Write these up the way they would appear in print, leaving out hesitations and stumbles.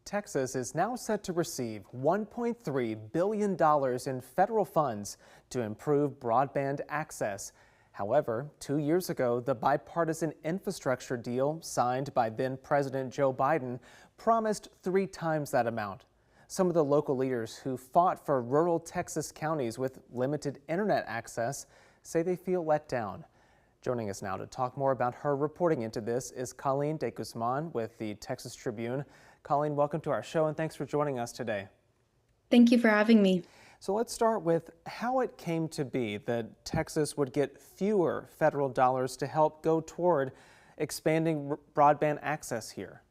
Texas is now set to receive $1.3 billion in federal funds to improve broadband access. However, 2 years ago, the bipartisan infrastructure deal signed by then President Joe Biden promised 3 times that amount. Some of the local leaders who fought for rural Texas counties with limited internet access say they feel let down. Joining us now to talk more about her reporting into this is Colleen de Guzman with the Texas Tribune. Colleen, welcome to our show and thanks for joining us today. Thank you for having me. So let's start with how it came to be that Texas would get fewer federal dollars to help go toward expanding broadband access here.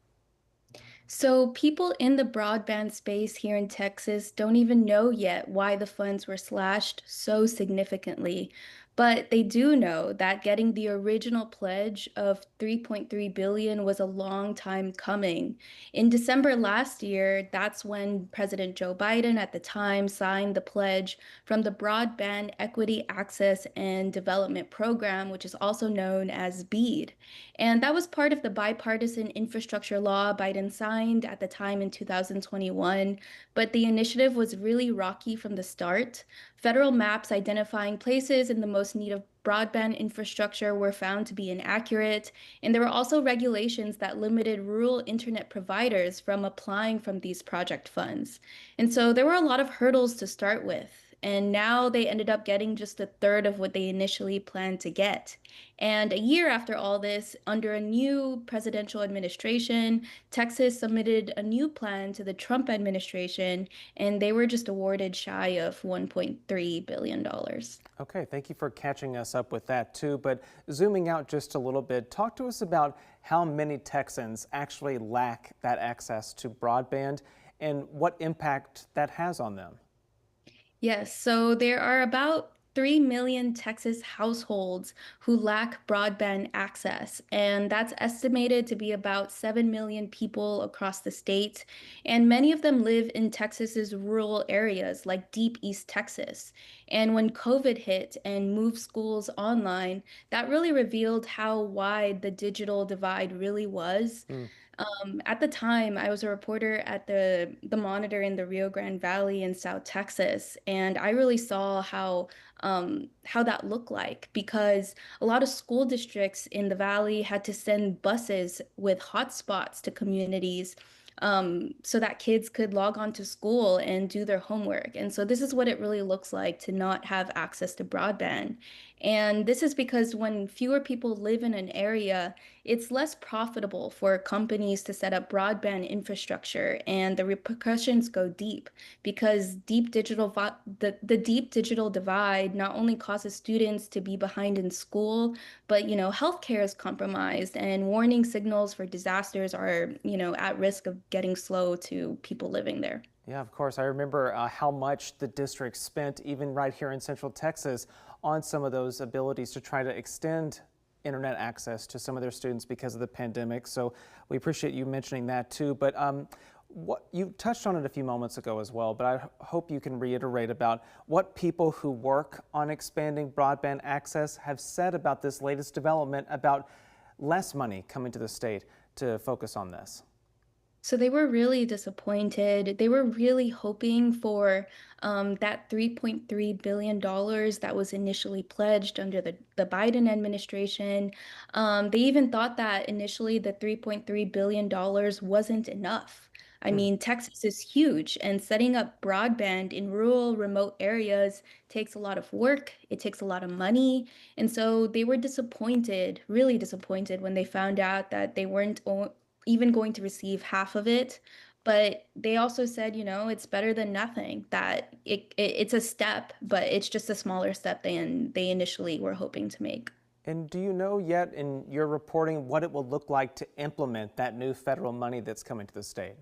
So, people in the broadband space here in Texas don't even know yet why the funds were slashed so significantly. But they do know that getting the original pledge of 3.3 billion was a long time coming. In December last year, that's when President Joe Biden at the time signed the pledge from the Broadband Equity Access and Development Program, which is also known as BEAD. And that was part of the bipartisan infrastructure law Biden signed at the time in 2021. But the initiative was really rocky from the start. Federal maps identifying places in the most need of broadband infrastructure were found to be inaccurate. And there were also regulations that limited rural internet providers from applying from these project funds. And so there were a lot of hurdles to start with. And now they ended up getting just a third of what they initially planned to get. And a year after all this, under a new presidential administration, Texas submitted a new plan to the Trump administration, and they were just awarded shy of $1.3 billion. Okay, thank you for catching us up with that too. But zooming out just a little bit, talk to us about how many Texans actually lack that access to broadband and what impact that has on them. Yes, so there are about 3 million Texas households who lack broadband access, and that's estimated to be about 7 million people across the state. And many of them live in Texas's rural areas like deep East Texas. And when COVID hit and moved schools online, that really revealed how wide the digital divide really was. Mm. At the time, I was a reporter at the Monitor in the Rio Grande Valley in South Texas, and I really saw how that looked like because a lot of school districts in the valley had to send buses with hotspots to communities so that kids could log on to school and do their homework. And so this is what it really looks like to not have access to broadband. And this is because when fewer people live in an area, it's less profitable for companies to set up broadband infrastructure, and the repercussions go deep because the deep digital divide not only causes students to be behind in school, but healthcare is compromised, and warning signals for disasters are at risk of getting slow to people living there. Yeah, of course. I remember how much the district spent, even right here in Central Texas, on some of those abilities to try to extend internet access to some of their students because of the pandemic. So we appreciate you mentioning that too. But what you touched on it a few moments ago as well, but I hope you can reiterate about what people who work on expanding broadband access have said about this latest development about less money coming to the state to focus on this. So they were really disappointed. They were really hoping for that $3.3 billion that was initially pledged under the Biden administration. They even thought that initially the $3.3 billion wasn't enough. I Hmm. mean, Texas is huge, and setting up broadband in rural, remote areas takes a lot of work, it takes a lot of money. And so they were disappointed, really disappointed, when they found out that they weren't even going to receive half of it. But they also said, it's better than nothing, that it's a step, but it's just a smaller step than they initially were hoping to make. And do you know yet in your reporting what it will look like to implement that new federal money that's coming to the state?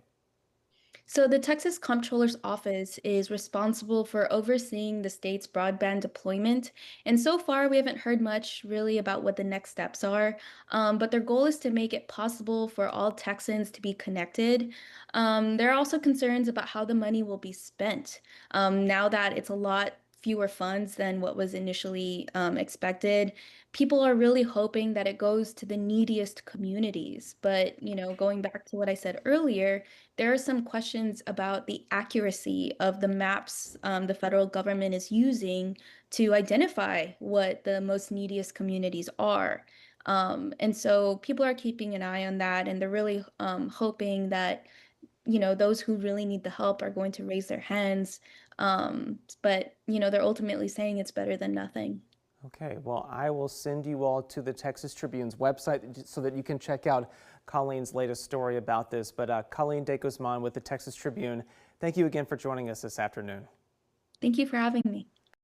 So, the Texas Comptroller's Office is responsible for overseeing the state's broadband deployment. And so far, we haven't heard much really about what the next steps are. But their goal is to make it possible for all Texans to be connected. There are also concerns about how the money will be spent. Now that it's a lot fewer funds than what was initially expected. People are really hoping that it goes to the neediest communities. But, going back to what I said earlier, there are some questions about the accuracy of the maps the federal government is using to identify what the most neediest communities are. And so people are keeping an eye on that, and they're really hoping that those who really need the help are going to raise their hands. But, they're ultimately saying it's better than nothing. Okay, well, I will send you all to the Texas Tribune's website so that you can check out Colleen's latest story about this. But Colleen de Guzman with the Texas Tribune, thank you again for joining us this afternoon. Thank you for having me.